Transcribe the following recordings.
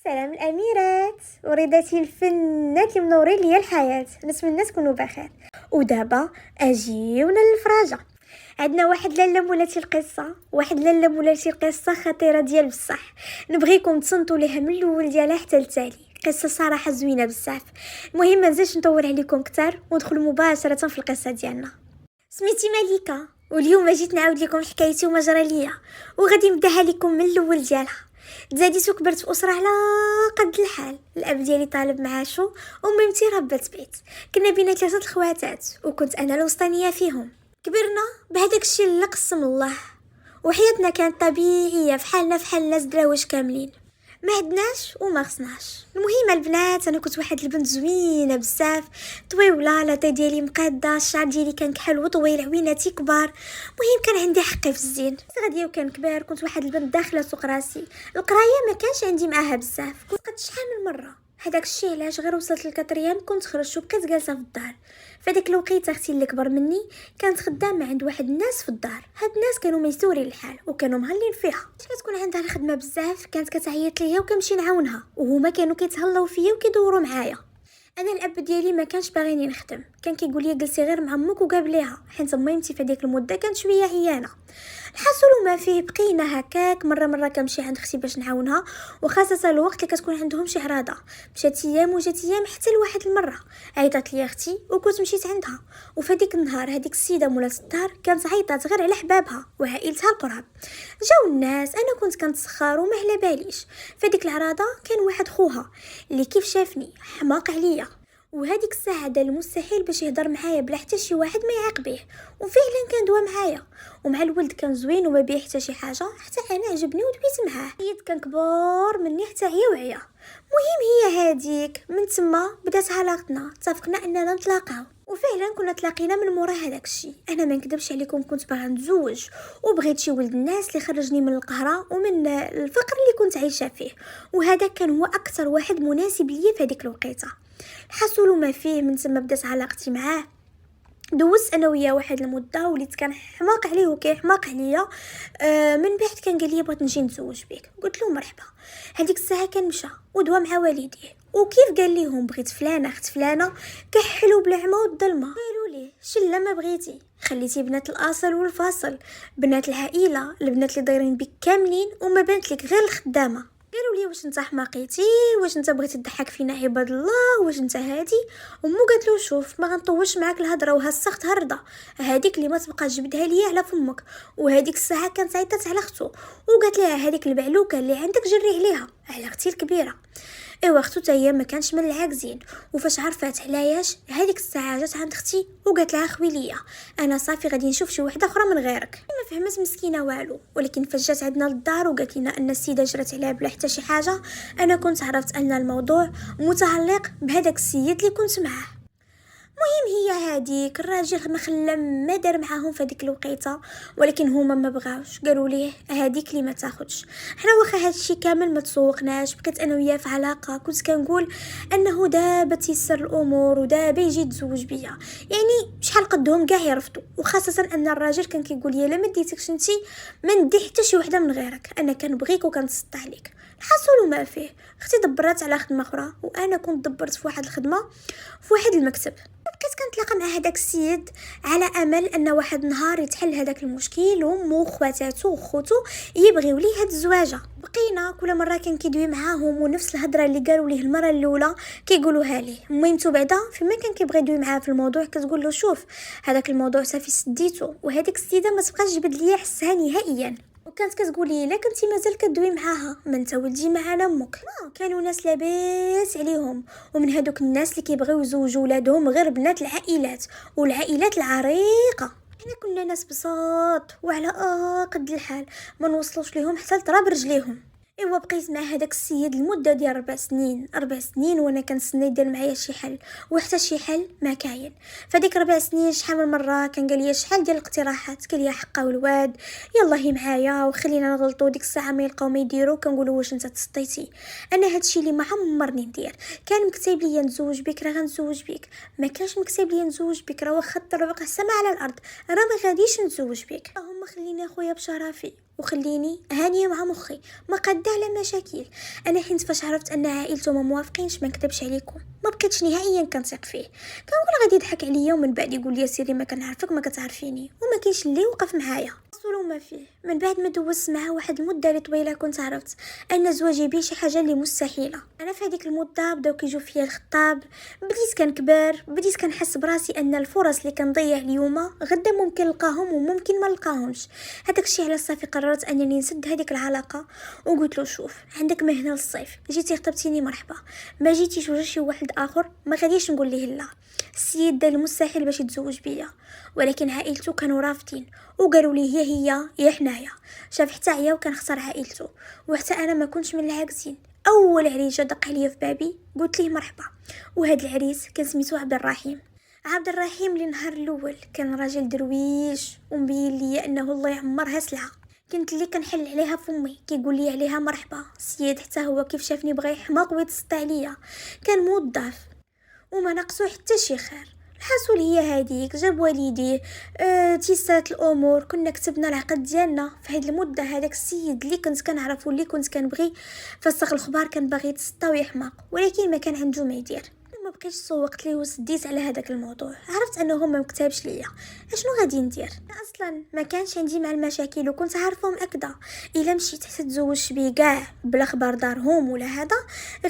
سلام الأميرات وريداتي الفنات اللي منورين ليا الحياة. نتمنى تكونوا بخير. ودابا اجيونا للفراجة. عندنا واحد لاله مولاتي القصه خطيره ديال بصح. نبغيكم تصنتوا ليها من الاول ديالها حتى للتالي. قصه صراحه زوينه بزاف. المهم ما نزيدش نطول عليكم كتر وندخل مباشره في القصه ديالنا. سميتي مليكه واليوم جيت نعاود لكم حكايتي وما جرى ليا وغادي نبداها لكم من الاول ديالها. تزاديت وكبرت في اسره على قد الحال. الاب ديالي طالب معاشو وميمتي ربة بيت. كنا بينا 3 الخواتات وكنت انا الوسطانيه فيهم. كبرنا بهداك الشيء اللي قسم الله وحياتنا كانت طبيعيه فحالنا فحال الناس دراوش كاملين. ما عدناش وما خصناش. المهم البنات انا كنت واحد البنت زوينه بزاف طويله لاطي ديالي مقاده الشعر ديالي كان كحل وطويل عويناتي كبار. المهم كان عندي حقي في الزين غادي وكان كبير. كنت واحد البنت داخله سوق راسي. القرايه ما كانش عندي معاها بزاف. كنت قد شحال من مره هذاك الشيء علاش غير وصلت للكاتريام كنت خرجت وبقيت جالسه في الدار. فداك الوقيته اختي اللي كبر مني كانت خدامه عند واحد الناس في الدار. هاد الناس كانوا ميسورين الحال وكانوا مهلين فيها. كتكون عندها الخدمه بزاف كانت كتعيط ليا وكنمشي نعاونها وهما كانوا كيتهلاو فيا وكيدوروا معايا. انا الاب ديالي ما كانش باغيني نخدم. كان كيقول لي جلسي غير مع امك وقابليها حيت ميمتي في هذيك المده كانت شويه عيانه. الحاصل ما فيه بقينا هكاك. مره كنمشي عند اختي باش نعاونها وخاصه الوقت اللي كتكون عندهم شي عراضه. مشات ايام وجات ايام حتى لواحد المره عيطت لي اختي وكنت مشيت عندها. وفديك النهار هذيك السيده مولات الدار كانت عيطات غير على حبابها وعائلتها القراب. جاو الناس انا كنت كنتسخر وما على باليش. فديك العراضه كان واحد خوها اللي كيف شافني حماق عليا وهذيك الساعه دار المستحيل باش يهضر معايا بلا حتى شي واحد ما يعاقبيه. وفعلا كان دوا معايا ومع الولد كان زوين وما بيه حتى شي حاجه حتى انا عجبني ودويت معاه. السيد كان كبار مني حتى عيا وعيا. المهم هي هذيك من تما بدات علاقتنا. اتفقنا اننا نتلاقاو وفعلا كنا تلاقينا من مورا هذاك الشيء. انا ما نكذبش عليكم كنت باغا نتزوج وبغيت شي ولد الناس اللي خرجني من القهره ومن الفقر اللي كنت عايشه فيه. وهذا كان هو اكثر واحد مناسب ليا في هذيك الوقيته. الحصول ما فيه من ثم بدات علاقتي معاه. دوزت انا وياه واحد المده وليت كان حماق عليه وكيحماق عليا. من بعد كان قال لي بغيت نجي نتزوج بك. قلت له مرحبا. هذيك الساعه كان مشى ودوا مع والديه وكيف قال لهم بغيت فلانه اخت فلانه كحلوا بالعمى والظلمه. قالوا ليه شله ما بغيتي خليتي بنات الاصل والفاصل بنات العائله البنات اللي دايرين بك كاملين وما بانت لك غير الخدامه. قالوا لي واش انت حماقيتي واش انت بغيتي تضحك فينا عباد الله واش انت هادي. ومو قالت له شوف ما غنطولش معاك الهضره وهالسخت هرده هذيك اللي ما تبقى جبدها ليا على فمك. وهذيك الساعه كانت عيطات على اختو وقالت لها هذيك البعلوكه اللي عندك جري عليها على اختي الكبيره. ايوا اختو حتى هي ما كانش من العاكزين. وفاش عرفات علاش هذيك الساعه جات عند اختي وقالت لها خوي ليا انا صافي غادي نشوف شي وحده اخرى من غيرك. ما فهمت مسكينه والو. ولكن فاش جات عندنا للدار وقالت لنا ان السيده جرات عليها بلا حتى شي حاجه انا كنت عرفت ان الموضوع متعلق بهذاك السيد اللي كنت معاه. المهم هي هذيك الراجل ما خلى ما دار معاهم في هذيك الوقيته. ولكن هما ما بغاوش قالوا ليه هذيك اللي ما تاخدش. حنا واخا هادشي كامل ما تسوقناش بقيت انا وياه في علاقه. كنت كنقول انه دابا تيسر الامور ودابا يجي يتزوج بيا. يعني شحال قدهم كاع يرفضوا وخاصه ان الراجل كان كيقول لي لا ما ديتكش انت ما ندي حتى شي وحده من غيرك انا كنبغيك وكنتصدى عليك. الحصول ما فيه اختي دبرات على خدمه اخرى وانا كنت دبرت في واحد الخدمه في واحد المكتب. بقيت كنتلاقى مع هذاك السيد على امل ان واحد النهار يتحل هذاك المشكل وامو وخواتاتو وخوتو يبغيو ليه هاد الزواجه. بقينا كل مره كان كيدوي معاهم ونفس الهضره اللي قالوا ليه المره الاولى كيقولوها ليه. ميمتو بعدا فيما كان كيبغي يدوي معاه في الموضوع كتقول له شوف هذاك الموضوع صافي سديتو وهذيك السيده ما تبقاش جبد ليا حسها نهائيا. وكانت كتقول لي لا كنتي مازال كدوي معاها ما انت ولدي معنا امك. كانوا ناس لاباس عليهم ومن هذوك الناس اللي كيبغيو يزوجوا ولادهم غير بنات العائلات والعائلات العريقه. احنا كنا ناس بساط وعلى قد الحال ما نوصلوش ليهم حتى لتراب رجليهم. ايوا بقيت مع هذاك السيد المده ديال 4 سنين وانا كنستنى يدير معايا شي حل وحتى شي حل ما كاين. فديك 4 سنين شحال من مره كان قال لي شحال ديال الاقتراحات قال لي حقه والواد يلا هي معايا وخلينا نغلطوا. ديك الساعه ما يلقاو ما يديروا كنقولوا واش انت تسطيتي. انا هادشي اللي ما عمرني ندير. كان مكتوب لي نتزوج بك راه غنتزوج بك ما كانش مكتوب لي نتزوج بك راه واخا الطرق السما على الارض راه ما غاديش نتزوج بك. اللهم خليني اخويا بشرفي وخليني هانيه مع مخي ما قاده على مشاكل. انا حين فاش عرفت ان عائلته ما موافقينش، ما نكذبش عليكم ما بقيتش نهائيا كنثق فيه. كنقول غادي يضحك عليا ومن بعد يقول لي سيري ما كنعرفك ما كتعرفيني، وما كاينش اللي وقف معايا اصلا ما فيه. من بعد ما دوزت معاه واحد المده اللي طويله كنت عرفت ان زواجي بيه شي حاجه اللي مستحيله. انا في هذيك المده بداو كيجيو فيا الخطاب، بديت كنكبر، بديت كنحس براسي ان الفرص اللي كنضيع اليوم غدا ممكن نلقاهم وممكن ما نلقاهمش. هذاك الشيء على صافي قررت انني نسد هذيك العلاقه وقلت له شوف عندك مهنه للصيف، جيتي خطبتيني مرحبا، ما جيتيش ولا شي واحد اخر ما غاديش نقول ليه لا. السيد دار المستحيل باش يتزوج بيا، ولكن عائلته كانوا رافضين وقالوا لي هي يا حنايا. شاف حتى عيا وكان اختار عائلته، وحتى انا ما كنتش من العاكسين. اول عريس جا دق عليا في بابي قلت ليه مرحبا، وهذا العريس كان سميتو عبد الرحيم. عبد الرحيم للنهار الاول كان راجل درويش ومبين لي انه الله يعمرها سلعه. كنت اللي كنحل عليها فمي كيقول لي عليها مرحبا. السيد حتى هو كيف شافني بغى يحماق ويتسطى عليا، كان موظف وما نقصو حتى شي خير. الحاصل هي هذيك جاب والديه تيسات الامور، كنا كتبنا العقد ديالنا في هذه المده. هذاك السيد اللي كنت كنعرف واللي كنت كنبغي فسخ الخبار كان باغي يتسطى ويحماق، ولكن ما كان عنده ما يدير. ما بقيتش سوقت ليه وسديت على هذاك الموضوع. عرفت انه ما مكتبش ليا، اشنو غادي ندير؟ اصلا ما كانش عندي مع المشاكل وكنت عارفهم اكدا. الا مشيت حتى تزوجت بيه كاع بلا خبر دارهم ولا هذا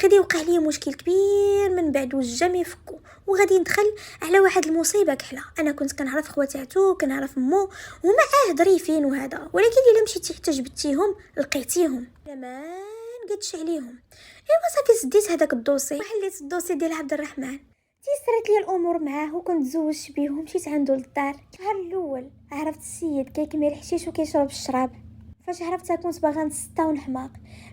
غادي يوقع لي مشكل كبير من بعد والجميع يفكوا، وغادي ندخل على واحد المصيبه كحله. انا كنت كنعرف خواتاتو كنعرف مو ومعاه ظريفين وهذا، ولكن الا مشيتي حتى جبتيهم لقيتيهم ما نقدش عليهم. ايوا صافي سديت هذاك الدوسي وحليت الدوسي ديال عبد الرحمن. تيسرت لي الامور معاه وكنت تزوجت بيه ومشيت عنده للدار. النهار الاول عرفت السيد كيكمل الحشيش وكيشرب الشراب. فاش عرفتها كنت باغا نسطى ونحماق.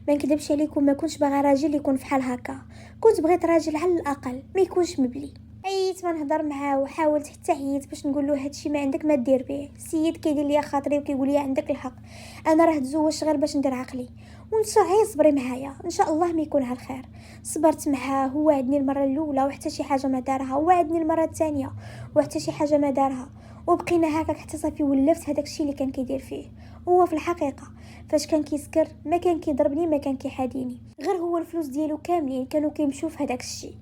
ما نكذبش عليكم ما كنتش باغا راجل يكون فحال هكا، كنت بغيت راجل على الاقل ما يكونش مبلي. عييت ما نهضر معاه وحاولت حتى عييت باش نقول له هادشي ما عندك ما دير به. السيد كيدير ليا خاطري وكيقول لي عندك الحق، انا راه تزوجت غير باش ندير عقلي ونسى عي صبري معايا ان شاء الله ما يكون على الخير. صبرت معاه، هو وعدني المره الاولى وحتى شي حاجه ما دارها، وعدني المره الثانيه وحتى شي حاجه ما دارها، وبقينا هكاك حتى صافي ولفت هذاك الشيء اللي كان كيدير فيه. هو في الحقيقه فاش كان كيسكر ما كان كيضربني ما كان كيحاديني، غير هو الفلوس ديالو كاملين كانوا كيمشيو في هذاك الشيء.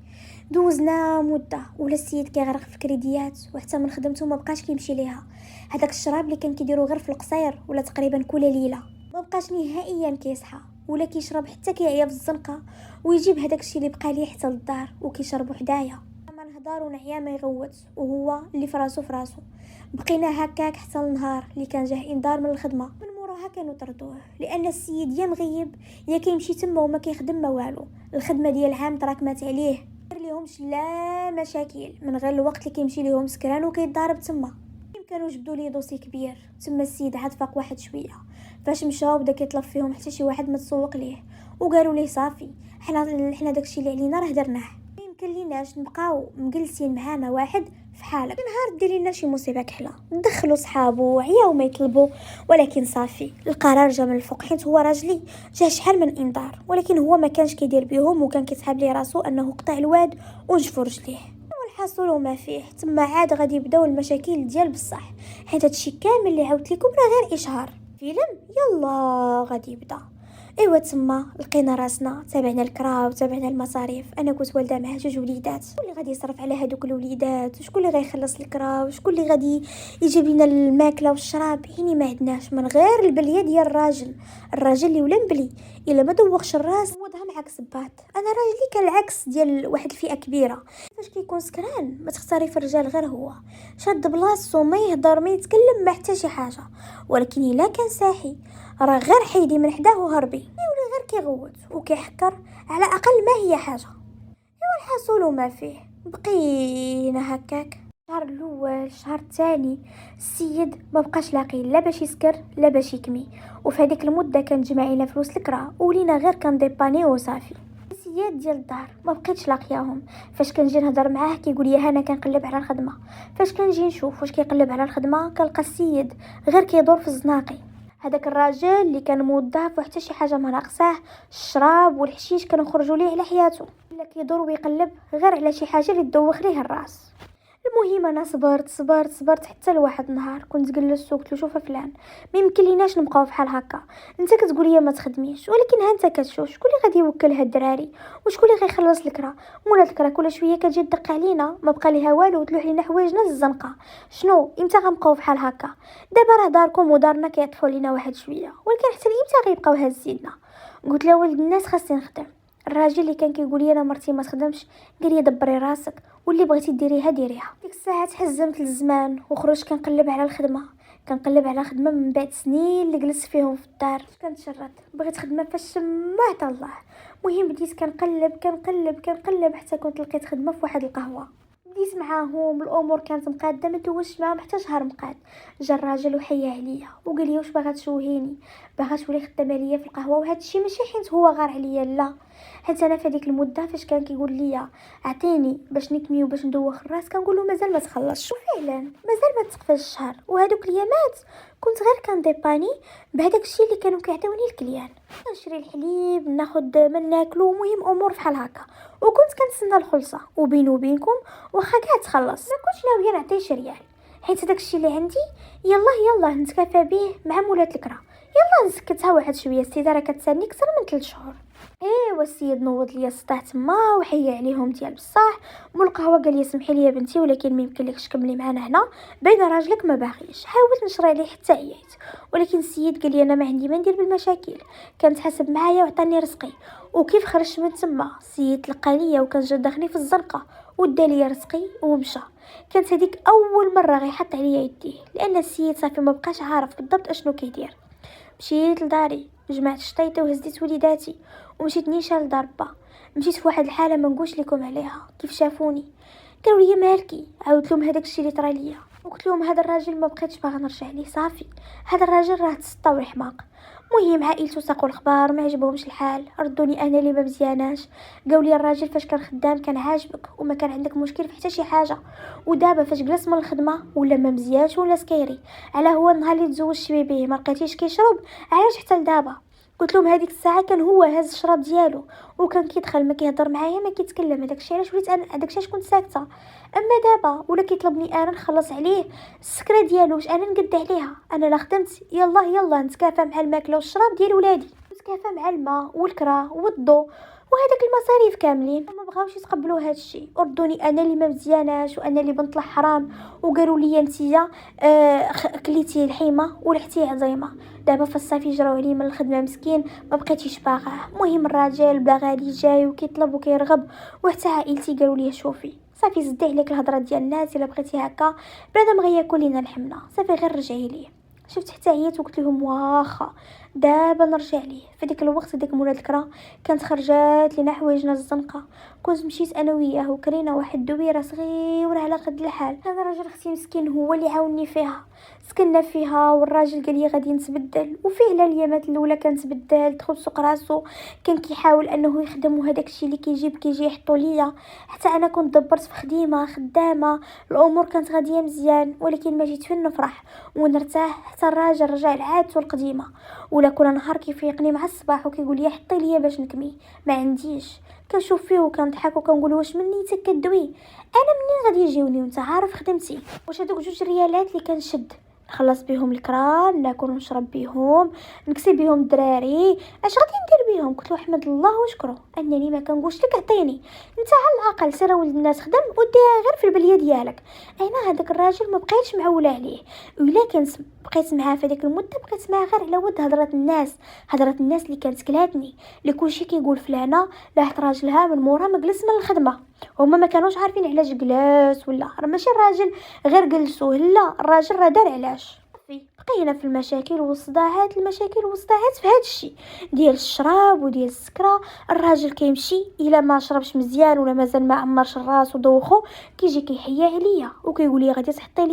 دوزنا مده ولا السيد كيغرق في كريديات وحتى من خدمته ما بقاش كيمشي ليها. هذاك الشراب اللي كان كيديرو غير في القصير ولا تقريبا كل ليله ما بقاش نهائيا كيصحى ولا كيشرب حتى كيعيا في الزنقه، ويجيب هذاك الشيء اللي بقى ليه حتى للدار وكيشربو حدايا. ما نهضر ونعيا ما يغوت وهو اللي فراسو فراسو. بقينا هكاك حتى النهار اللي كان جاه انذار من الخدمه. من موراها كانوا طردوه لان السيد يا مغيب يا كيمشي تما وما كيخدم ما والو. الخدمه ديال العام تراكمات عليه، ليهمش لا مشاكل من غير الوقت اللي كيمشي ليهم سكران وكيتضارب تما. كانوا جبدوا لي دوسي كبير تما. السيد عاد فاق واحد شويه فاش مشاو بدا كيطلب فيهم حتى شي واحد ما تسوق ليه، وقالوا ليه صافي حنا داكشي اللي علينا راه درناه، ما يمكن ليناش نبقاو مجلسين معانا واحد في حالك. نهار دير لنا شي مصيبه كحله دخلوا صحابو عياو ما يطلبوا، ولكن صافي القرار جا من الفوق حيت هو راجلي جا شحال من انذار، ولكن هو ما كانش كيدير بهم وكان كيسحب ليه راسو انه قطع الواد ونجفو رجليه. حصلوا ما فيه تما عاد غادي يبداو المشاكل ديال بصح، حيت هادشي كامل اللي عاودت لكم راه غير اشهار فيلم يلا غادي يبدا. ايوا تما لقينا راسنا تابعنا الكرا وتابعنا المصاريف. انا كنت والده مع 2 وليدات، شكون اللي غادي يصرف على هذوك الوليدات وشكون اللي غيخلص الكرا وشكون اللي غادي يجيب لنا الماكله والشراب؟ يعني ما عندناش من غير البليه ديال الراجل اللي ولا مبلي الا ما دوخش الراس وضها معاك سبات. انا راجلي كان العكس ديال واحد الفئه كبيره، فاش كيكون سكران ما تختاري في الرجال غير هو شاد بلاصتو ما يهضر ما يتكلم ما حتى شي حاجه، ولكن الا كان ساحي راه غير حيدي من حداه وهربي ولا غير كيغوت وكيحكر على اقل ما هي حاجه. ايوا الحاصل وما فيه بقينا هكاك. الشهر الاول الشهر الثاني السيد ما بقاش لاقي لا باش يسكر لا باش يكمي، وفي هذيك المده كان جمعينا فلوس الكرا ولينا غير كنديباني وصافي. السياد ديال الدار ما بقيتش لاقياهم. فاش كنجي نهضر معاه كيقول لي انا كنقلب على الخدمه. فاش كنجي نشوف واش كيقلب على الخدمه كنلقى السيد غير كيدور في الزناقي. هذاك الراجل اللي كان موظف وحتى شي حاجه ما ناقصاه، الشراب والحشيش كانوا خرجوا ليه على حياته، الا كيدور ويقلب غير على شي حاجه اللي تدوخ ليه الراس. المهم انا صبرت حتى لواحد النهار كنت جلست وقلت له شوف فلان، ما يمكن ليناش نبقاو بحال هكا. انت كتقول لي ما تخدميش، ولكن ها انت كتشوف شكون اللي غادي يوكل هاد الدراري وشكون اللي غيخلص الكرا؟ مولا الكرا كل شويه كتجي تدق علينا، ما بقى ليها والو وتلوح لينا حوايجنا للزنقه. شنو امتى غنبقاو بحال هكا؟ دابا راه داركم ودارنا كيطفوا لينا واحد شويه، ولكن حتى امتى غيبقاو هازيننا؟ قلت له ولد الناس خاصني نخدم. الراجل اللي كان كيقول لي انا مرتي ما تخدمش قال لي دبري راسك واللي بغيتي ديريها ديريها. ديك الساعه تحزمت للزمان وخرجت كنقلب على الخدمه، من بعد سنين اللي جلست فيهم في الدار. كنتشرد بغيت خدمه فاش ما عطا الله. المهم بديت كنقلب حتى كنت لقيت خدمه في واحد القهوه. بديت معاهم، الامور كانت مقاده، ما دوزتش معاهم حتى شهر مقاد. جا الراجل وحيا عليا وقال لي واش باغا تشوهيني، باغا تولي خدامه ليا في القهوه؟ وهذا الشيء ماشي حيت هو غار عليا، لا، حيت انا في هذيك المده فاش كان كيقول لي اعطيني باش نكمي وباش ندوخ الراس، كنقول له مازال ما تخلصش، وفعلا مازال ما تقفاش الشهر. وهذوك اليامات كنت غير كنديباني بهذاك الشيء اللي كانوا كيعطيوني الكليان، نشري الحليب ناخذ من ناكلو، مهم امور بحال هكا. وكنت كنتسنى الخلصه، وبيني وبينكم واخا كاع تخلص ما كنتش ناويه نعطي شي ريال، حيت داك الشيء اللي عندي يلا نتكافى به مع مولات الكرا، يلا نسكتها واحد شويه. السيده راه كتسالني اكثر من 3 شهور. ايوا السيد نوض ليا السطح تما وحيا عليهم ديال بصح. مول القهوه قال لي سمحي لي يا بنتي ولكن ما يمكنلكش تكملي معنا هنا، باين راجلك ما باغيش. حاولت نشري عليه حتى عييت، ولكن السيد قال لي انا ما عندي ما ندير بالمشاكل، كان تحاسب معايا وعطاني رزقي. وكيف خرجت من تما السيد تلقى ليا وكان جا داخلي في الزنقه ودا ليا رزقي ومشى. كانت هذيك اول مره غيحط عليا يديه، لان السيد صافي ما بقاش عارف بالضبط اشنو كيدير. مشيت لداري، جمعت الشطيطه وهزيت وليداتي ومشيت نيشان لدار با. مشيت في واحد الحاله ما نقولش لكم عليها. كيف شافوني قالوا لي مالكي، عاودت لهم هذاك الشيء اللي طرا ليا وقلت لهم هذا الراجل ما بقيتش باغا نرجع ليه، صافي هذا الراجل راه تسطى والحماق. مهم عائلته ساقوا الاخبار ما عجبهمش الحال، ردوني انا اللي ما مزياناش، قالوا لي الراجل فاش كان خدام كان عاجبك وما كان عندك مشكل في حتى شي حاجه، ودابا فاش جلس من الخدمه ولا ما مزياش ولا سكيري. على هو النهار اللي تزوجتي بيه ما لقيتيش كيشرب، علاش حتى لدابا؟ قلت لهم هذيك الساعه كان هو هاز الشراب ديالو وكان كيدخل ما كيهضر معايا ما كيتكلم، هذاك الشيء علاش وليت انا هذاك الشيء كنت ساكته. اما دابا ولا كيطلبني انا نخلص عليه السكره ديالو واش انا نقد عليها؟ انا لا خدمت يلا نتكافى مع الماكله والشراب ديال ولادي، نتكافى مع الماء والكرا والضو وهذاك المصاريف كاملين. ما بغاوش يتقبلوا هذا الشيء، ردوني انا اللي ما مزياناش وانا اللي بنت الحرام، وقالوا لي انتيا كليتي الحيمه ولحتي عظيمه. دابا فالصافي جراو عليه من الخدمه مسكين ما بقيتيش باغاه. المهم الراجل بلا غادي جاي وكيطلب وكيرغب، وحتى عائلتي قالوا لي شوفي صافي زدي عليك الهضره ديال الناس، الا بغيتي هكا بنادم غياكل لينا الحمله، صافي غير رجعي ليه. شفت حتى عييت وقلت لهم واخا دابا نرجع ليه. في ديك الوقت ديك مولات الكرا كانت خرجات لينا حوايجنا الزنقه، كنت مشيت انا وياه وكرينا واحد الدويره صغيره على قد الحال. هذا الراجل اختي مسكين هو اللي عاوني فيها، سكننا فيها والراجل قال لي غادي نتبدل، وفعلا اليامات الاولى كانت تبدل، دخل سوق راسو كان كيحاول انه يخدم، وهداك الشيء اللي كيجي يحطوا ليا. حتى انا كنت دبرت في خدامه، الامور كانت غاديه مزيان، ولكن ما جيت فين نفرح ونرتاح حتى الراجل رجع لعادته القديمه. ولا كل نهار كيفيقني مع الصباح وكيقول لي حطي ليا باش نكمي، ما عنديش. كنشوف فيه وكنضحك وكنقول واش من نيتك كدوي، انا منين غادي يجيوني وانت عارف خدمتي؟ واش هذوك 2 ريالات اللي كنشد نخلص بهم الكران، ناكل ونشرب بهم، نكسي بهم الدراري، اش غادي ندير بهم؟ قلت له احمد الله وشكرو انني ما كنقولش لك عطيني، انت على الاقل سير ولد الناس خدم وديها غير في البليه ديالك. انا هذاك الراجل ما بقيتش معوله عليه، ولا كنت بقيت معاه في هذيك المده بقيت معاه غير على ود هضره الناس اللي كانت كلاتني، اللي كلشي كيقول فلانه لاحت راجلها من مورا ما جلس من الخدمه، هما ما كانوش عارفين علاش جلاس، ولا راه ماشي الراجل غير جلسوه، لا الراجل راه دار علاش. بقينا في المشاكل والصداعات في هذا الشيء ديال الشراب وديال السكره. الراجل كيمشي الا ما شربش مزيان ولا مازال ما عمرش الراس ودوخو كيجي كيحيا عليا وكيقول لي غادي تحطي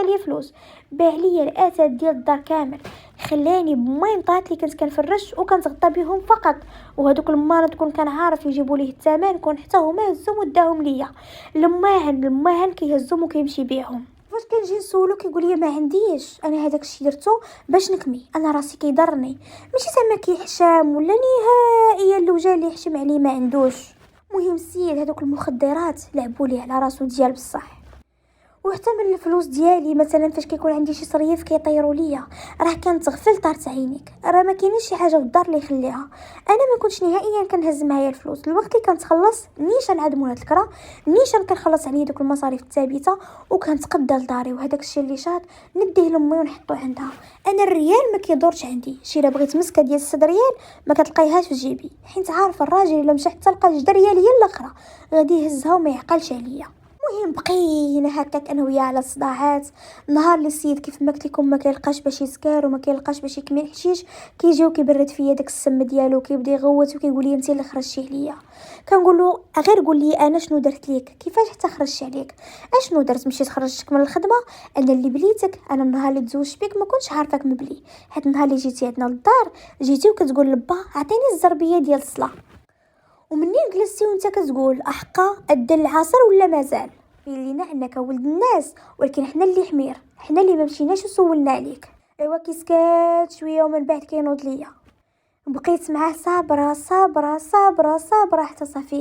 لي فلوس. باع ليا الاتات ديال الدار كامل، خلاني بمينطات اللي كنت كنفرش وكنتغطى بهم فقط، وهذوك المانط كون كان عارف يجيبوا ليه الثمن كون حتى هما هزهم وداهم ليا. الماهن كيهزهم وكيمشي بيعهم. فاش كنجي نسولو كيقول لي ما عنديش، انا هذاك الشيء درتو باش نكمي، انا راسي كيضرني ماشي زعما كيحشم ولا نهائيا اللوجه اللي يحشم عليه ما عندوش. مهم السيد هذوك المخدرات لعبوا ليه على راسو ديال بصح. وحتى من الفلوس ديالي مثلا فاش كيكون عندي شي صريف كيطيروا ليا، راه كنتغفل طارت عينيك، راه ما كاينش شي حاجه في الدار اللي يخليها. انا ما كنتش نهائيا كنهز معايا الفلوس الوقت اللي كنتخلص، نيشان نعدمو هاد الكرا، نيشان كنخلص عليه دوك المصاريف الثابته وكنتقدى لداري، وهداك الشيء اللي شاط نديه لامي ونحطو عندها. انا الريال ما كيدورش عندي، شي الا بغيت مسكه ديال 6 ريال ما كتلقايهاش في جيبي، حيت عارفه الراجل الا مشى حتى لقى 2 ريال هي الاخرى غادي يهزها وما يعقلش عليا. المهم بقينا هكاك انا وياه على الصداعات. نهار اللي السيد كيف ما قلت لكم ما كيلقاش باش يسكر وما كيلقاش باش يكمل الحشيش، كيجيو كيبرد فيا داك السم ديالو، كيبدا يغوت وكيقول لي انت اللي خرجتي عليا. كنقول له غير قول لي انا شنو درت ليك، كيفاش حتى خرجت عليك، اشنو درت؟ مشيت خرجتك من الخدمه، انا اللي بليتك. انا النهار اللي تزوجت بك ما كنتش عارفاك مبلي، حيت النهار اللي جيتي عندنا للدار جيتي وكتقول لبا عطيني الزربيه ديال الصلاه، ومنين جلستي وانت كتقول احقا ادى العصر ولا مازال، لينا انك ولد الناس، ولكن حنا اللي حمير، حنا اللي ما مشيناش وسولنا عليك. ايوا كيسكات شويه ومن بعد كينوض ليا، بقيت معاه صابره صابره صابره صابره حتى صافي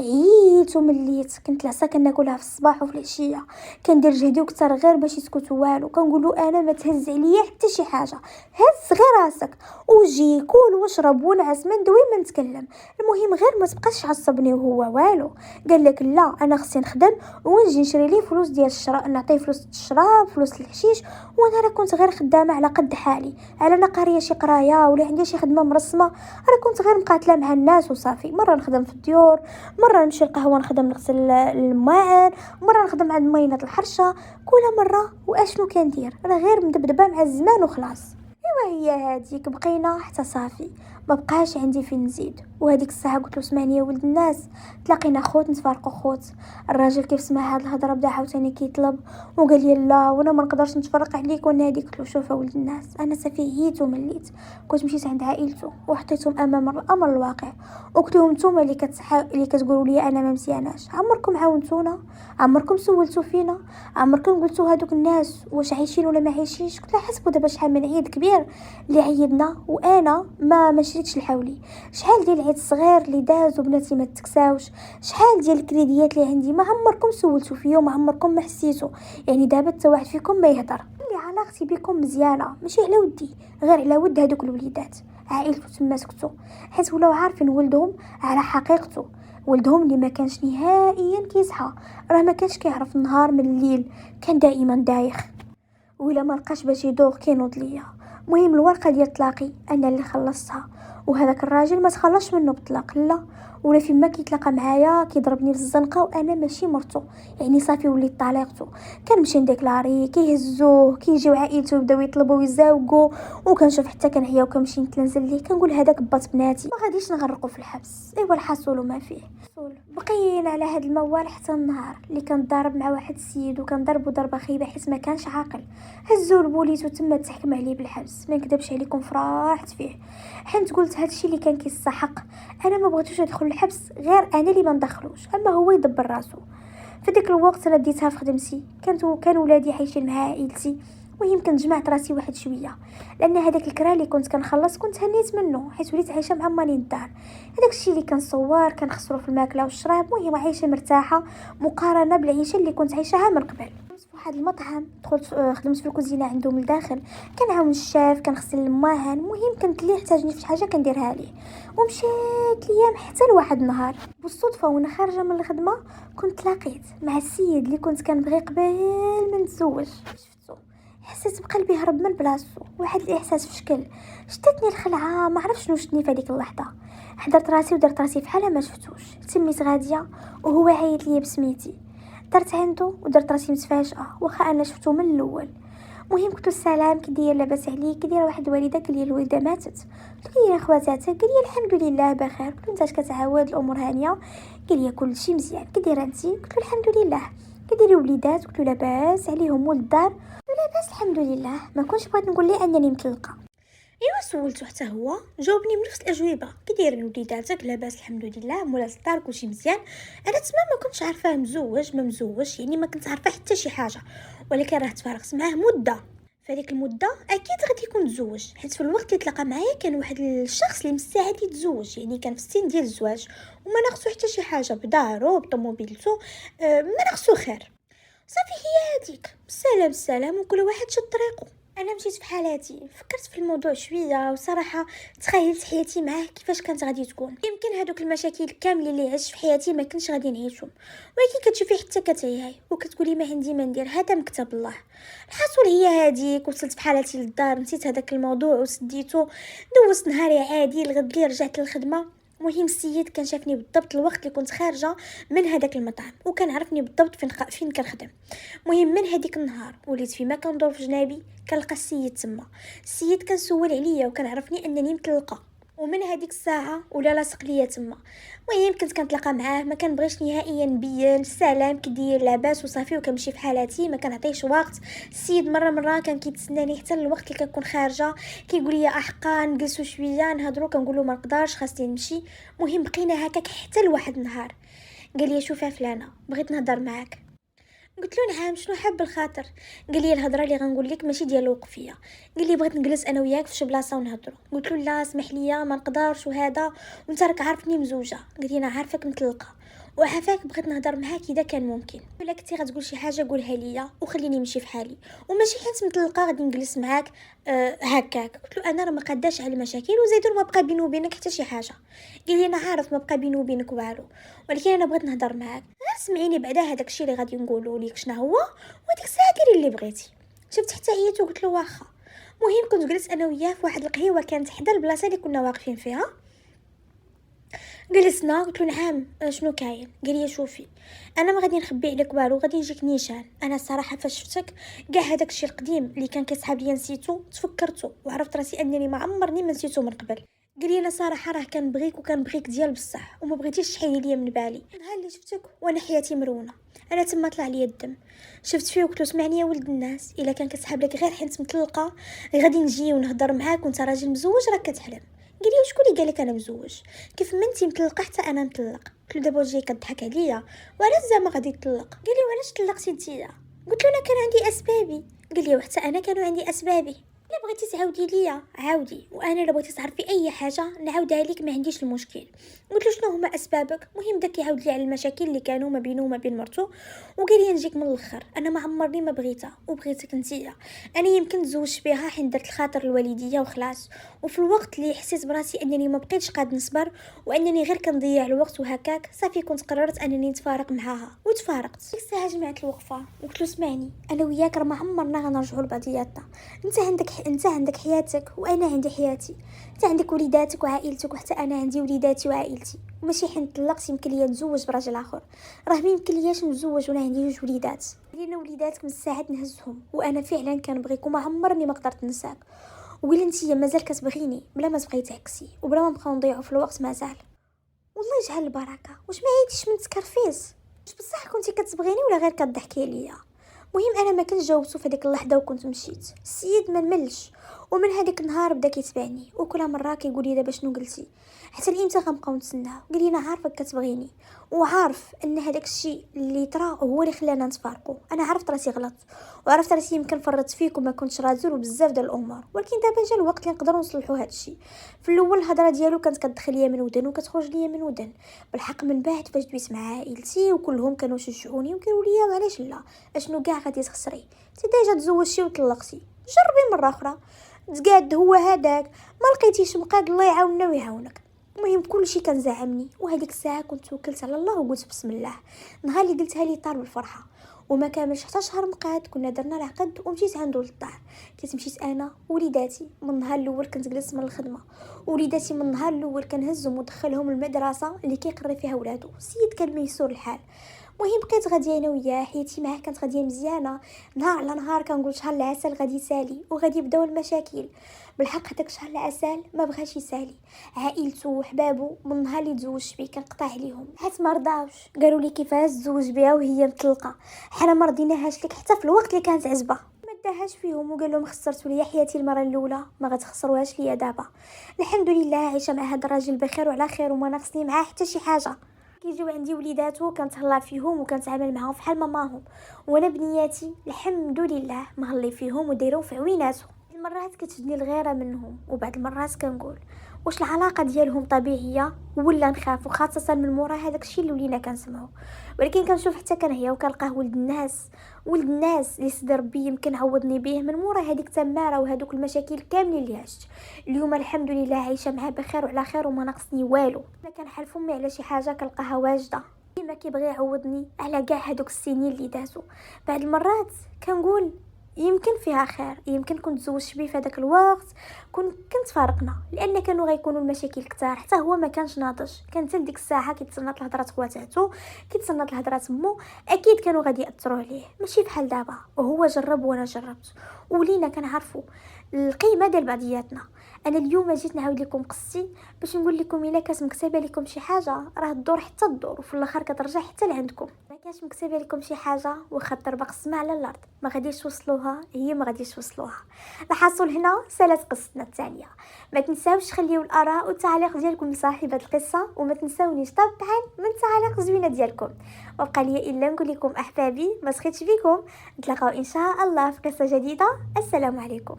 عييت ومليت. كنت العصا كناكلها في الصباح وفي العشيه، كندير جهدي وكثر غير باش يسكت والو. كنقول له انا ما تهز عليا حتى شي حاجه، هز غير راسك وجي كول واشرب ونعس ما ندوي ما نتكلم، المهم غير ما تبقاش عصبني. وهو والو قال لك لا انا خصني نخدم ونجي نشري ليه فلوس ديال الشراء، نعطيه فلوس الشراب فلوس الحشيش، وانا راه كنت غير خدامه على قد حالي، على انا قاريه شي قرايه ولا عندي شي خدمه مرسمه، راه كنت غير مقاتله مع الناس وصافي. مره نخدم في الديور، مره نمشي القهوه نخدم نغسل الماعن، مره نخدم عند مينه الحرشه، كل مره واشنو كندير راه غير مدبدبه مع الزمان وخلاص. هي هذيك بقينا حتى صافي ما بقاش عندي فين نزيد. وهذيك الساعه قلت له اسمعني يا ولد الناس، تلاقينا خوت نتفارقوا خوت. الراجل كيف سمع هاد الهضره بدا عاوتاني كيطلب وقال لي لا وانا ما نقدرش نتفرق عليك ونادي. قلت له شوف يا ولد الناس انا صافي عييت ومليت، كنت مشيت عند عائلته وحطيتهم امام الامر الواقع، وقلت لهم نتوما اللي كتقولوا لي انا ما مزياناش، عمركم عاونتونا؟ عمركم سولتوا فينا؟ عمركم قلتوا هادوك الناس واش عايشين ولا ما عايشينش؟ قلت له حسبوا دابا شحال من عيد كبير اللي عيدنا وانا ما شريتش لحولي، شحال ديال العيد الصغير اللي داز وبناتي ما تكساوش، شحال ديال الكريديات اللي عندي ما عمركم سولتوا فيا وما عمركم ما حسيتوا. يعني دابا حتى واحد فيكم ما يهضر اللي علاقتي بكم مزيانه ماشي على ودي، غير على ود هذوك الوليدات. عائلته تما سكتوا حيت ولاو عارفين ولدهم على حقيقته، ولدهم اللي ما كانش نهائيا كيصحى، راه ما كانش كيعرف النهار من الليل، كان دائما دايخ، ولا ما لقاش باش يدوغ كينوض ليا. مهم الورقه ديال الطلاقي انا اللي خلصتها، وهذاك الراجل ما تخلصش منه بالطلاق لا، ولا فيما كيتلاقى معايا كيضربني في الزنقه وانا ماشي مرتو، يعني صافي وليت طليقته. كنمشي نديكلاري كيهزوه، كيجيو عائلته يبداو يطلبوا ويزاوقوا، وكنشوف حتى كنعيا وكنمشي نتنزل ليه كنقول هذاك بات بناتي ما غاديش نغرقوا في الحبس. ايوا الحصول وما فيه بقينا على هذا الموال حتى النهار اللي كنضارب مع واحد السيد وكنضربو ضربه خيبه حيت ما كانش عاقل. هزو البوليس وتم تحكم عليه بالحبس. ما نكذبش عليكم فرحت فيه حيت قلت هادشي اللي كان كيستحق. انا ما بغيتوش يدخل الحبس غير انا اللي ما ندخلوش، اما هو يدبر راسو. في ديك الوقت انا ديتها في خدمتي، كان ولادي عايشين مع عائلتي، ويمكن جمعت راسي واحد شويه، لان هذاك الكرا اللي كنت كنخلص كنت هنيت منه حيت وليت عايشه مع ماني الدار. هذاك الشيء اللي كنصور كنخسرو في الماكله والشراب، المهم عايشه مرتاحه مقارنه بالعيشه اللي كنت عايشاها من قبل. في واحد المطعم دخلت خدمت في الكوزينه عندهم لداخل، كنعاون الشاف كنغسل الماهن، المهم كنت اللي يحتاجني في شي حاجه كنديرها ليه. ومشات الايام حتى لواحد النهار بالصدفه وانا خارجه من الخدمه كنت لاقيت مع السيد اللي كنت كنبغي قبل ما نتزوج. شفتو حسيت بقلبي هرب من بلاصتو، واحد الاحساس في شكل شتتني الخلعه، ما عرفتش شنو شتني في هذيك اللحظه. حضرت راسي ودرت راسي بحال ما شفتوش، تميت غاديه وهو عيط لي بسميتي، درت عنده ودرت راسي متفاجئه واخا انا شفتو من الاول. مهم قلت له السلام كي داير لاباس عليك؟ كي دايره واحد الوالده؟ قال لي الوالده ماتت. قلت له يا خواتاتها؟ قال لي الحمد لله بخير. قلت له انت كتعاود الامور هانيه؟ قال لي كلشي مزيان. كي دايره انت؟ قلت له الحمد لله. كديري وليدات؟ قلت له لاباس عليهم ولد الدار؟ قال له لاباس الحمد لله. ما كنتش بغيت نقول ليه انني مطلقه. ايوا سولته حتى هو جاوبني بنفس الاجوبه، كي الوليداتك؟ لاباس الحمد لله. مولات الدار كلشي مزيان. انا تما ما كنتش عارفاه مزوج ما مزوج، يعني ما كنت عارفه حتى شي حاجه، ولكن راه تفارقت معاه مده. في هذيك المده اكيد غادي يكون تزوج، حيت في الوقت اللي تلاقى معايا كان واحد الشخص اللي مستعد يتزوج، يعني كان في السن ديال الزواج وما ناقصو حتى شي حاجه، بدارو بطوموبيلته، ما ناقصو خير. صافي هي هذيك، بالسلام السلام وكل واحد شد طريقه. انا مشيت في حالاتي، فكرت في الموضوع شويه وصراحه تخيلت حياتي معاه كيفاش كانت غادي تكون. يمكن هذوك المشاكل كاملين اللي عشت في حياتي ما كنتش غادي نعيشهم، ولكن كتشوفي حتى كتعياي وكتقولي ما عندي ما ندير، هذا مكتب الله. الحاصل هي هذيك، وصلت في حالتي للدار، نسيت هذاك الموضوع وسديته. دوزت نهاري عادي الغد لي رجعت للخدمه. مهم السيد كان شافني بالضبط الوقت اللي كنت خارجه من هذاك المطعم، وكان عرفني بالضبط فين كنخدم. مهم من هذيك النهار وليت فيما كندور في جنابي كنلقى السيد تما. السيد كان سول عليا وكان عرفني انني مطلقه، ومن هذيك الساعه ولا لاصق ليا تما. المهم كنت كنتلاقى معاه، ما كنبغيش نهائيا نبين السلام كدير لاباس وصافي، وكنمشي في حالاتي ما كنعطيش وقت. السيد مره كان كيتسناني حتى الوقت اللي كنكون خارجه، كيقول لي احقا نجلسوا شويه نهضروا، كنقول له ما نقدرش خاصني نمشي. مهم بقينا هكاك حتى لواحد النهار قال لي شوفي فلانه بغيت نهضر معاك. قلت له نعم شنو حاب الخاطر. قال لي الهضره اللي غنقول لك ماشي ديال الوقفيه. قال لي بغيت نجلس انا وياك في شي بلاصه ونهضروا. قلت له لا اسمح لي ما نقدرش وهذا، وانت راك عارفني مزوجه. قال لي انا عارفك مطلقه وعافاك بغيت نهضر معاك اذا كان ممكن، ولا كنتي غتقول شي حاجه قولها ليا وخليني نمشي في حالي، وماشي حيت مطلقه غادي نجلس معاك هكاك. قلت له انا راه ما قاداش على المشاكل وزيدون ما بقى بيني وبينك حتى شي حاجه. قال لي انا عارف ما بقى بيني وبينك والو، ولكن انا بغيت نهضر معاك، غير سمعيني بعدا هذاك الشيء اللي غادي نقولوا لك شنو هو، وديك الساعه ديري اللي بغيتي. شفت حتى عييت وقلت له واخا. مهم كنت جلست انا وياه في واحد القهيوه كانت حدا البلاصه اللي كنا واقفين فيها. جلسنا قلت له نعم شنو كاين. قال لي شوفي انا ما غادي نخبي عليك والو، غادي نجيك نيشان. انا الصراحه فاش شفتك كاع هذاك الشيء القديم اللي كان كيسحاب ليا نسيتو، تفكرته وعرفت راسي انني ما عمرني ما نسيتو من قبل. قال لي انا صراحه راه كنبغيك وكنبغيك ديال بصح، وما بغيتيش تحيدي ليا من بالي. نهار اللي شفتك وانا حياتي مرونه، انا تما طلع ليا الدم. شفت فيه وقلت له اسمعني يا ولد الناس، الا كان كتسحاب لك غير حيت مطلقه غادي نجي ونهضر معاك وانت راجل مزوج راك كتحلم. قال لي وشكون اللي قال لك انا مزوج؟ كيف ما انتي مطلقه حتى انا مطلق. قلت له دابا جاي كضحك عليا وعلاش زعما غادي تطلق؟ قال لي وعلاش طلقتي نتيا؟ قلت له انا كان عندي اسبابي. قال لي وحتى انا كانوا عندي اسبابي. الا بغيتي تعاودي ليا عاودي، وانا الا بغيتي تعرفي اي حاجه نعاودها لك ما عنديش المشكل. قلت له شنو هما اسبابك؟ مهم داك يعاود لي على المشاكل اللي كانوا ما بينه وما بين مرته، وقال لي نجيك من الاخر، انا ما عمرني ما بغيتها وبغيتك نتيا. انا يمكن تزوجت بها حين درت الخاطر الوالديه وخلاص، وفي الوقت اللي حسيت براسي انني ما بقيتش قاد نصبر وانني غير كنضيع الوقت وهكاك، صافي كنت قررت انني نتفارق معاها وتفارقت. ديك الساعه جمعت الوقفه وقلت له اسمعني انا وياك راه ما عمرنا غنرجعوا لبعضياتنا، انت عندك حياتك وانا عندي حياتي، انت عندك وليداتك وعائلتك وحتى انا عندي وليداتي وعائلتي، وماشي حين طلقت يمكن ليا نتزوج براجل اخر، راه ما يمكن لياش نتزوج وانا عندي جوج وليدات. لينا وليداتك من الساعات نهزهم، وانا فعلا كنبغيك وما عمرني ما قدرت ننساك، وإلا نتيا مازال كتبغيني بلا ما تبغي تعكسي وبلا ما نبقاو نضيعوا في الوقت مازال. والله يجعل البركه، واش ما عييتيش من تكرفيس؟ واش بصح كنتي كتبغيني ولا غير كضحكي عليا؟ مهم انا ما كنت جاوبتو في هذيك اللحظه وكنت مشيت. السيد ما ملش، ومن هذاك النهار بدا كيتبعني وكل مره كيقول لي دابا شنو قلتي، حتى لامتى غنبقاو نتسناو؟ قال لي انا عارفك كتبغيني وعارف ان هذاك الشيء اللي طرا هو اللي خلانا نتفارقوا. انا عرفت راسي غلط وعرفت راسي يمكن فرطت فيك وما كنتش رازل وبزاف ديال الامور، ولكن دابا جا الوقت اللي نقدروا نصلحوا هذا الشيء. في الاول الهضره ديالو كانت كتدخل ليا من ودن وكتخرج ليا من ودن، بالحق من بعد فاش دويت مع عائلتي وكلهم كانوا يشجعوني وكيقولوا لي وعلاش لا، اشنو كاع غادي تخسري، انت ديجا تزوجتي وطلقتي، جربي مره اخرى. تقاد هو هذاك ما لقيتيش مقاد، الله يعاوننا ويعاونك. المهم كلشي كان زعمني، وهذيك الساعه كنت توكلت على الله وقلت بسم الله. نهار اللي قلتها لي طار بالفرحه، وما كاملش حتى شهر مقاد كنا درنا العقد ومشيت عنده للدار. كنت مشيت انا وليداتي، من النهار الاول كنت جلست من الخدمه، وليداتي من النهار الاول كنهزهم ودخلهم المدرسه اللي كيقري فيها ولادو. السيد كان ميسور الحال. مهم بقيت غاديه انا وياه، حياتي معاه كانت غاديه مزيانه. نهار على نهار كنقول شهر العسل غادي يسالي وغادي يبداو المشاكل. بالحق هذاك شهر العسل ما بغاش يسالي، عائلته وحبابه من النهار اللي تزوجت بيه كنقطع عليهم حيت ما رضاوش، قالوا لي كيفاش تزوج بها وهي مطلقه، حنا ما رضيناهاش لك حتى في الوقت اللي كانت عزبه. ما داهاش فيهم وقال لهم خسرتوا لي حياتي المره الاولى ما غتخسروهاش ليا دابا. الحمد لله عايشه مع هذا الراجل بخير وعلى خير وما ناقصني معاه حتى شي حاجه. كيجيو عندي وليداتو كنتهلا فيهم وكنتعامل معاهم فحال ماماهم، وانا بنياتي الحمد لله مهلي فيهم ودايرهم في عويناتهم. المرات كتجيني الغيره منهم وبعض المرات كنقول واش العلاقه ديالهم طبيعيه ولا نخافوا، خاصه من مورا هذاك الشيء اللي ولينا كنسمعوا. ولكن كنشوف حتى كنهيا وكنلقاه ولد الناس اللي سيدي ربي يمكن عوضني به من مورا هذيك التماره وهذوك المشاكل كاملين اللي عشت. اليوم الحمد لله عايشه معاه بخير وعلى خير وما ناقصني والو. انا كنحلف امي على شي حاجه كنلقاها واجده، ديما كيبغي يعوضني على كاع هذوك السنين اللي دازوا. بعض المرات كنقول يمكن فيها خير، يمكن كنت زوجت بيه في هذاك الوقت كنت فارقنا، لان كانوا غيكونوا المشاكل كتار، حتى هو ما كانش ناضج، كان حتى ديك الساعه كيتصنت لهضرات خواتاتو، كيتصنت لهضرات مو، اكيد كانوا غادي ياثروا عليه ماشي بحال دابا. وهو جرب وانا جربت ولينا كنعرفوا القيمه ديال بعضياتنا. انا اليوم جيت نعاود لكم قصتي باش نقول لكم الا كانت مكتبه لكم شي حاجه راه الدور حتى الدور وفي الاخر كترجع حتى لعندكم. ما كانش مكتبه لكم شي حاجه واخا الطربق السما على الارض ما غاديش توصلوها، هي ما غاديش توصلوها. لحصل هنا سالت قصتنا التاليه. ما تنساوش تخليو الاراء والتعليق ديالكم لصاحبه القصه، وما تنساونيش طبعا من التعليق زوينه ديالكم. وبقى لي الا نقول لكم احبابي ما سخيتش بكم، نتلاقاو ان شاء الله في قصه جديده. السلام عليكم.